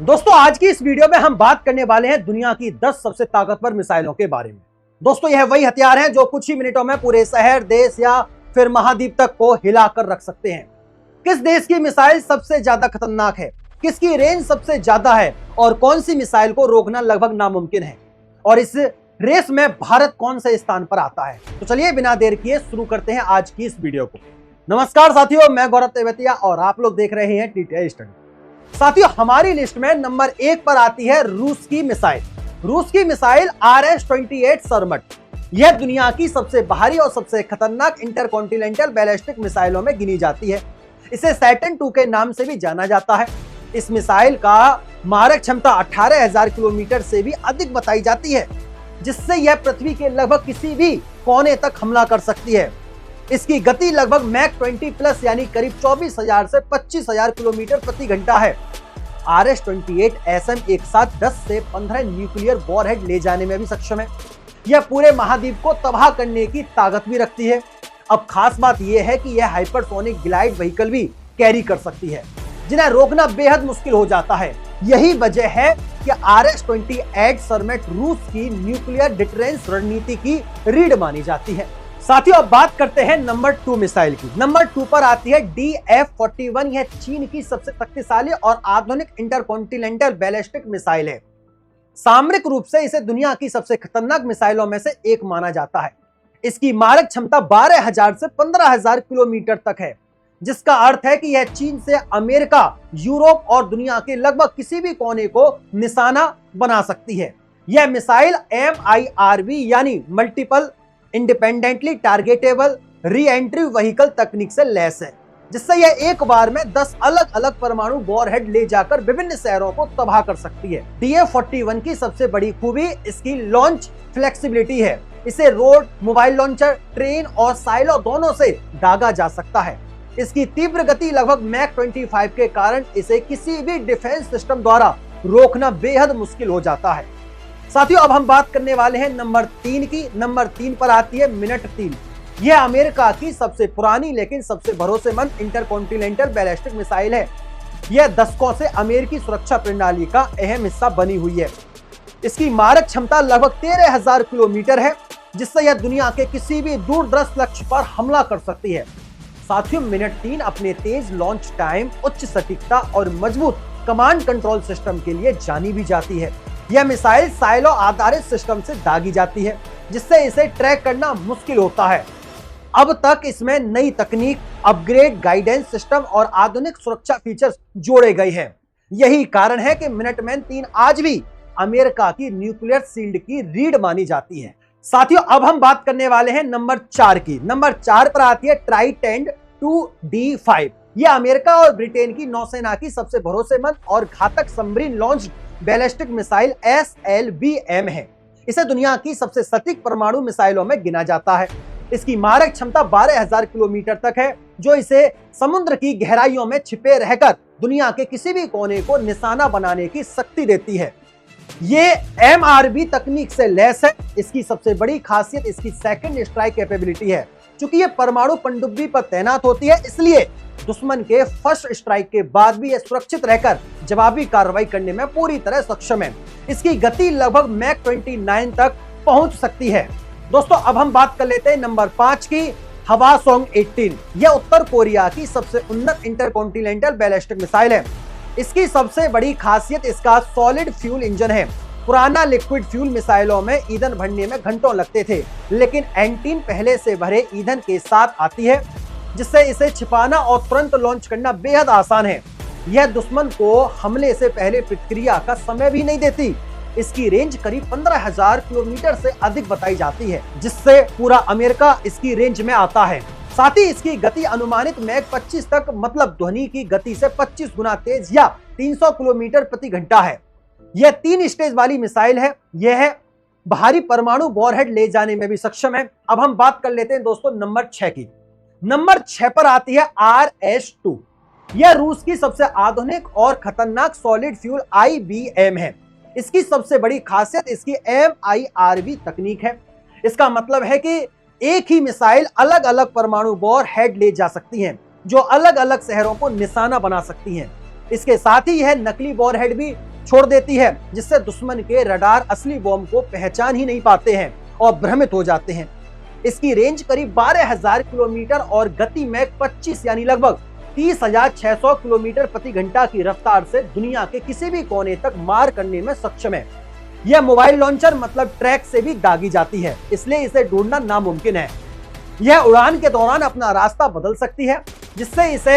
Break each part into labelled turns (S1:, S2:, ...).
S1: दोस्तों आज की इस वीडियो में हम बात करने वाले हैं दुनिया की 10 सबसे ताकतवर मिसाइलों के बारे में। दोस्तों यह वही हथियार हैं जो कुछ ही मिनटों में पूरे शहर, देश या फिर महाद्वीप तक को हिलाकर रख सकते हैं। किस देश की मिसाइल सबसे ज्यादा खतरनाक है, किसकी रेंज सबसे ज्यादा है और कौन सी मिसाइल को रोकना लगभग नामुमकिन है, और इस रेस में भारत कौन से स्थान पर आता है। तो चलिए बिना देर किए शुरू करते हैं आज की इस वीडियो को। नमस्कार साथियों, मैं गौरव तेवतिया और आप लोग देख रहे हैं टीटीआई स्टडी। साथियों हमारी लिस्ट में नंबर 1 पर आती है रूस की मिसाइल। रूस की मिसाइल RS-28 सरमट। यह दुनिया की सबसे भारी और सबसे खतरनाक इंटरकॉन्टिनेंटल बैलिस्टिक मिसाइलों में गिनी जाती है। इसे सैटर्न 2 के नाम से भी जाना जाता है। इस मिसाइल का मारक क्षमता 18,000 किलोमीटर से भी अधिक बताई जाती है, जिससे यह पृथ्वी के लगभग किसी भी कोने तक हमला कर सकती है। इसकी गति लगभग मैक 20 प्लस यानी करीब 24,000 से 25,000 किलोमीटर प्रति घंटा है। RS-28 SM एक साथ 10 से 15 न्यूक्लियर वॉरहेड ले जाने में भी सक्षम है। यह पूरे महाद्वीप को तबाह करने की ताकत भी रखती है। अब खास बात यह है कि यह हाइपरसोनिक ग्लाइड व्हीकल भी कैरी कर सकती है, जिन्हें रोकना बेहद मुश्किल हो जाता है। यही वजह है कि RS-28 सरमट रूस की न्यूक्लियर डिटरेंस रणनीति की रीढ़ मानी जाती है। साथियों अब बात करते हैं नंबर 2 मिसाइल की। नंबर 2 पर आती है DF-41। यह चीन की सबसे शक्तिशाली और आधुनिक इंटरकॉन्टिनेंटल बैलिस्टिक मिसाइल है। सामरिक रूप से इसे दुनिया की सबसे खतरनाक मिसाइलों में से एक माना जाता है। इसकी मारक क्षमता 12,000 से 15,000 किलोमीटर तक है, जिसका अर्थ है कि यह चीन से अमेरिका, यूरोप और दुनिया के लगभग किसी भी कोने को निशाना बना सकती है। यह मिसाइल MIRV यानी multiple independently targetable re entry vehicle तकनीक से लैस है, जिससे यह एक बार में 10 अलग अलग परमाणु वॉरहेड ले जाकर विभिन्न शहरों को तबाह कर सकती है। DF-41 की सबसे बड़ी खूबी इसकी लॉन्च फ्लेक्सिबिलिटी है। इसे रोड, मोबाइल लॉन्चर, ट्रेन और साइलो दोनों से दागा जा सकता है। इसकी तीव्र गति लगभग मैक 25 के कारण इसे किसी भी डिफेंस सिस्टम द्वारा रोकना बेहद मुश्किल हो जाता है। साथियों अब हम बात करने वाले हैं नंबर 3 की। नंबर 3 पर आती है मिनट 3। यह अमेरिका की सबसे पुरानी लेकिन सबसे भरोसेमंद इंटरकॉन्टिनेंटल बैलिस्टिक मिसाइल है। यह दशकों से अमेरिकी सुरक्षा प्रणाली का अहम हिस्सा बनी हुई है। इसकी मारक क्षमता लगभग 13,000 किलोमीटर है, जिससे यह दुनिया के किसी भी दूरदर्श लक्ष्य पर हमला कर सकती है। साथियों मिनट 3 अपने तेज लॉन्च टाइम, उच्च सटीकता और मजबूत कमांड कंट्रोल सिस्टम के लिए जानी भी जाती है। यह मिसाइल साइलो आधारित सिस्टम से दागी जाती है, जिससे इसे ट्रैक करना मुश्किल होता है। अब तक इसमें नई तकनीक, अपग्रेड गाइडेंस सिस्टम और आधुनिक सुरक्षा फीचर्स जोड़े गए हैं। यही कारण है कि मिनटमैन 3 आज भी अमेरिका की न्यूक्लियर शील्ड की रीढ़ मानी जाती है। साथियों अब हम बात करने वाले हैं नंबर 4 की। नंबर 4 पर आती है ट्राइडेंट 2D5। यह अमेरिका और ब्रिटेन की नौसेना की सबसे भरोसेमंद और घातक submarine launch ballistic missile SLBM है। इसे दुनिया की सबसे सटीक परमाणु मिसाइलों में गिना जाता है। इसकी मारक क्षमता 12,000 किलोमीटर तक है, जो इसे समुद्र की गहराइयों में छिपे रहकर दुनिया के किसी भी कोने को निशाना बनाने की शक्ति देती है। ये MRV तकनीक से लैस है। इसकी सबसे बड़ी खासियत इसकी सेकंड स्ट्राइक कैपेबिलिटी है। चूंकि यह परमाणु पनडुब्बी पर तैनात होती है, इसलिए दुश्मन के फर्स्ट स्ट्राइक के बाद भी यह सुरक्षित रहकर जवाबी कार्रवाई करने में पूरी तरह सक्षम है। इसकी गति लगभग मैक 29 तक पहुंच सकती है। दोस्तों अब हम बात कर लेते हैं नंबर 5 की, हवासोंग 18। यह उत्तर कोरिया की सबसे उन्नत इंटरकॉन्टिनेंटल बैलिस्टिक मिसाइल है। इसकी सबसे बड़ी खासियत इसका सॉलिड फ्यूल इंजन है। पुराना लिक्विड फ्यूल मिसाइलों में ईंधन भरने में घंटों लगते थे, लेकिन एंटीन पहले से भरे ईंधन के साथ आती है, जिससे इसे छिपाना और तुरंत लॉन्च करना बेहद आसान है। यह दुश्मन को हमले से पहले प्रतिक्रिया का समय भी नहीं देती। इसकी रेंज करीब 15,000 किलोमीटर से अधिक बताई जाती है, जिससे पूरा अमेरिका इसकी रेंज में आता है। साथ ही इसकी गति अनुमानित मैक 25 तक, मतलब ध्वनि की गति से 25 गुना तेज या 300 किलोमीटर प्रति घंटा है। यह 3 स्टेज वाली मिसाइल है। यह भारी परमाणु वॉरहेड ले जाने में भी सक्षम है। अब हम बात कर लेते हैं दोस्तों नंबर 6 की। नंबर 6 पर आती है RS-2। यह रूस की सबसे आधुनिक और खतरनाक सॉलिड फ्यूल IBM है। इसकी सबसे बड़ी खासियत इसकी MIRV तकनीक है। इसका मतलब है कि एक ही मिसाइल अलग अलग परमाणु वॉरहेड ले जा सकती है, जो अलग अलग शहरों को निशाना बना सकती हैं। इसके साथ ही यह नकली वॉरहेड भी छोड़ देती है, जिससे दुश्मन के रडार असली बॉम्ब को पहचान ही नहीं पाते हैं और भ्रमित हो जाते हैं। इसकी रेंज करीब 12,000 किलोमीटर और गति मैक 25 यानी लगभग 30,600 किलोमीटर प्रति घंटा की रफ्तार से दुनिया के किसी भी कोने तक मार करने में सक्षम है। यह मोबाइल लॉन्चर मतलब ट्रैक से भी दागी जाती है, इसलिए इसे ढूंढना नामुमकिन है। यह उड़ान के दौरान अपना रास्ता बदल सकती है, जिससे इसे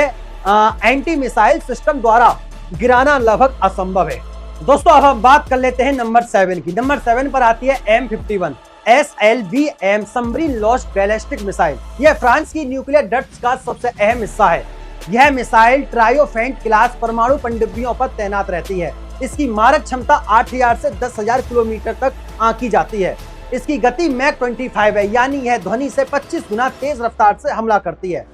S1: एंटी मिसाइल सिस्टम द्वारा गिराना लगभग असंभव है। दोस्तों अब हम बात कर लेते हैं नंबर 7 की। नंबर 7 पर आती है M51 SLBM submarine launched ballistic missile. यह फ्रांस की न्यूक्लियर डट्स का सबसे अहम हिस्सा है। यह मिसाइल ट्रायोफेंट क्लास परमाणु पनडुब्बियों पर तैनात रहती है। इसकी मारक क्षमता 8,000 से 10,000 किलोमीटर तक आंकी जाती है। इसकी गति मैक 25 है, यानी यह ध्वनि से 25 गुना तेज रफ्तार से हमला करती है।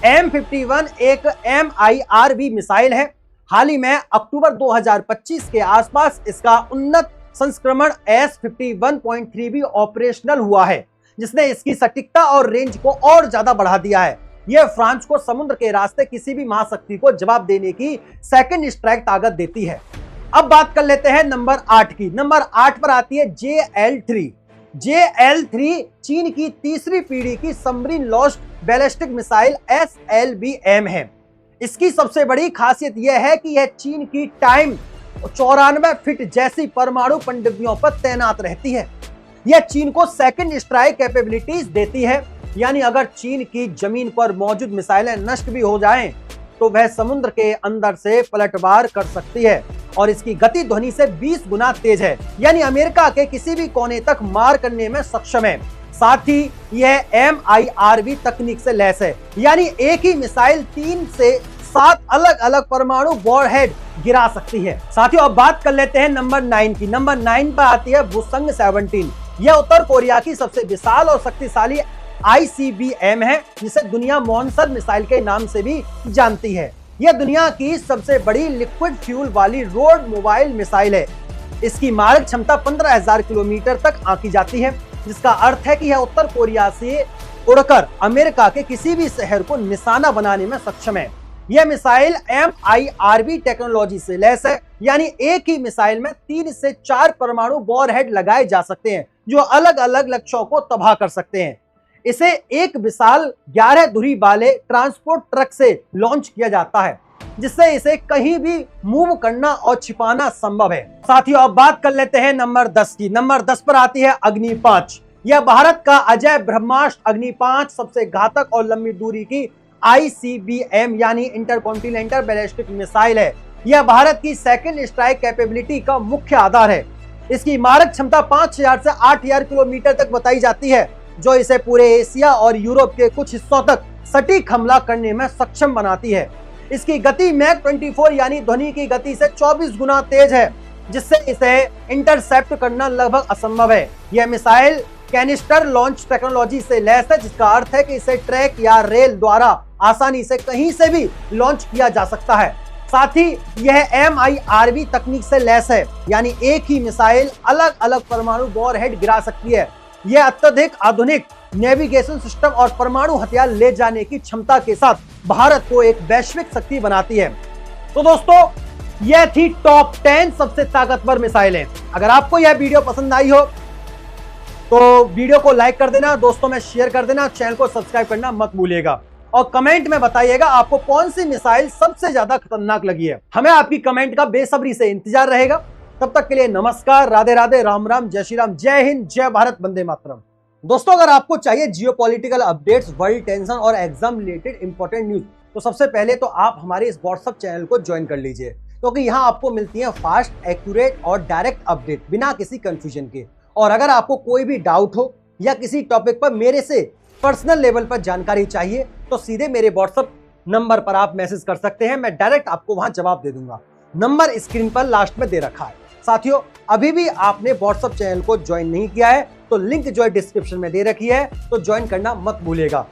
S1: M51 एक MIRV मिसाइल है। हाल ही में अक्टूबर 2025 के आसपास इसका उन्नत संस्करण S51.3 भी ऑपरेशनल हुआ है, जिसने इसकी सटीकता और रेंज को और ज्यादा बढ़ा दिया है। यह फ्रांस को समुद्र के रास्ते किसी भी महाशक्ति को जवाब देने की सेकंड स्ट्राइक ताकत देती है। अब बात कर लेते हैं नंबर 8 की। नंबर 8 पर आती है JL3। JL3 चीन की तीसरी पीढ़ी की submarine launched ballistic missile SLBM है। इसकी सबसे बड़ी खासियत यह है कि यह चीन की टाइम 94 फीट जैसी परमाणु पनडुब्बियों पर तैनात रहती है। यह चीन को सेकंड स्ट्राइक कैपेबिलिटीज देती है, यानी अगर चीन की जमीन पर मौजूद मिसाइलें नष्ट भी हो जाएं, तो वह समुद्र के अंदर से पलटवार कर सकती है और इसकी गति ध्वनि से 20 गुना तेज है, यानी अमेरिका के किसी भी कोने तक मार करने में सक्षम है। साथ ही यह MIRV तकनीक से लैस है, यानी एक ही मिसाइल 3 से 7 अलग अलग परमाणु वॉरहेड गिरा सकती है। साथियों अब बात कर लेते हैं नंबर 9 की। नंबर 9 पर आती है बुसंग 17। यह उत्तर कोरिया की सबसे विशाल और शक्तिशाली ICBM है, जिसे दुनिया मॉन्सर मिसाइल के नाम से भी जानती है। यह दुनिया की सबसे बड़ी लिक्विड फ्यूल वाली रोड मोबाइल मिसाइल है। इसकी मारक क्षमता 15,000 किलोमीटर तक आंकी जाती है, जिसका अर्थ है कि यह उत्तर कोरिया से उड़कर अमेरिका के किसी भी शहर को निशाना बनाने में सक्षम है। यह मिसाइल MIRV टेक्नोलॉजी से लैस है, यानी एक ही मिसाइल में 3 से 4 परमाणु वॉरहेड लगाए जा सकते हैं, जो अलग अलग लक्ष्यों को तबाह कर सकते हैं। इसे एक विशाल 11 धुरी वाले ट्रांसपोर्ट ट्रक से लॉन्च किया जाता है, जिससे इसे कहीं भी मूव करना और छिपाना संभव है। साथियों अब बात कर लेते हैं नंबर 10 की। नंबर 10 पर आती है अग्नि 5। यह भारत का अजय ब्रह्मास्त्र अग्नि 5 सबसे घातक और लंबी दूरी की ICBM यानी इंटरकॉन्टिनेंटल बैलिस्टिक मिसाइल है। यह भारत की सेकंड स्ट्राइक कैपेबिलिटी का मुख्य आधार है। इसकी मारक क्षमता 5,000 से 8,000 किलोमीटर तक बताई जाती है, जो इसे पूरे एशिया और यूरोप के कुछ हिस्सों तक सटीक हमला करने में सक्षम बनाती है। इसकी गति मैक 24 यानी ध्वनि की गति से 24 गुना तेज है, जिससे इसे इंटरसेप्ट करना लगभग असंभव है। यह मिसाइल कैनिस्टर लॉन्च टेक्नोलॉजी से लैस है, जिसका अर्थ है कि इसे ट्रैक या रेल द्वारा आसानी से कहीं से भी लॉन्च किया जा सकता है। साथ ही यह MIRV तकनीक से लैस है, यानी एक ही मिसाइल अलग अलग परमाणु वॉरहेड गिरा सकती है। यह अत्यधिक आधुनिक नेविगेशन सिस्टम और परमाणु हथियार ले जाने की क्षमता के साथ भारत को एक वैश्विक शक्ति बनाती है। तो दोस्तों यह थी टॉप 10 सबसे ताकतवर मिसाइलें। अगर आपको यह वीडियो पसंद आई हो तो वीडियो को लाइक कर देना, दोस्तों में शेयर कर देना, चैनल को सब्सक्राइब करना मत भूलिएगा और कमेंट में बताइएगा आपको कौन सी मिसाइल सबसे ज्यादा खतरनाक लगी है। हमें आपकी कमेंट का बेसब्री से इंतजार रहेगा। तब तक के लिए नमस्कार, राधे राधे, राम राम, जय श्री राम, जय हिंद, जय भारत, वंदे मातरम। दोस्तों अगर आपको चाहिए जियोपॉलिटिकल अपडेट्स, वर्ल्ड टेंशन और एग्जाम रिलेटेड इंपॉर्टेंट न्यूज, तो सबसे पहले तो आप हमारे इस व्हाट्सएप चैनल को ज्वाइन कर लीजिए, क्योंकि यहाँ आपको मिलती है फास्ट, एक्यूरेट और डायरेक्ट अपडेट बिना किसी कंफ्यूजन के। और अगर आपको कोई भी डाउट हो या किसी टॉपिक पर मेरे से पर्सनल लेवल पर जानकारी चाहिए, तो सीधे मेरे व्हाट्सएप नंबर पर आप मैसेज कर सकते हैं, मैं डायरेक्ट आपको वहां जवाब दे दूंगा। नंबर स्क्रीन पर लास्ट में दे रखा है। साथियों अभी भी आपने व्हाट्सएप चैनल को ज्वाइन नहीं किया है तो लिंक जो है डिस्क्रिप्शन में दे रखी है, तो ज्वाइन करना मत भूलिएगा।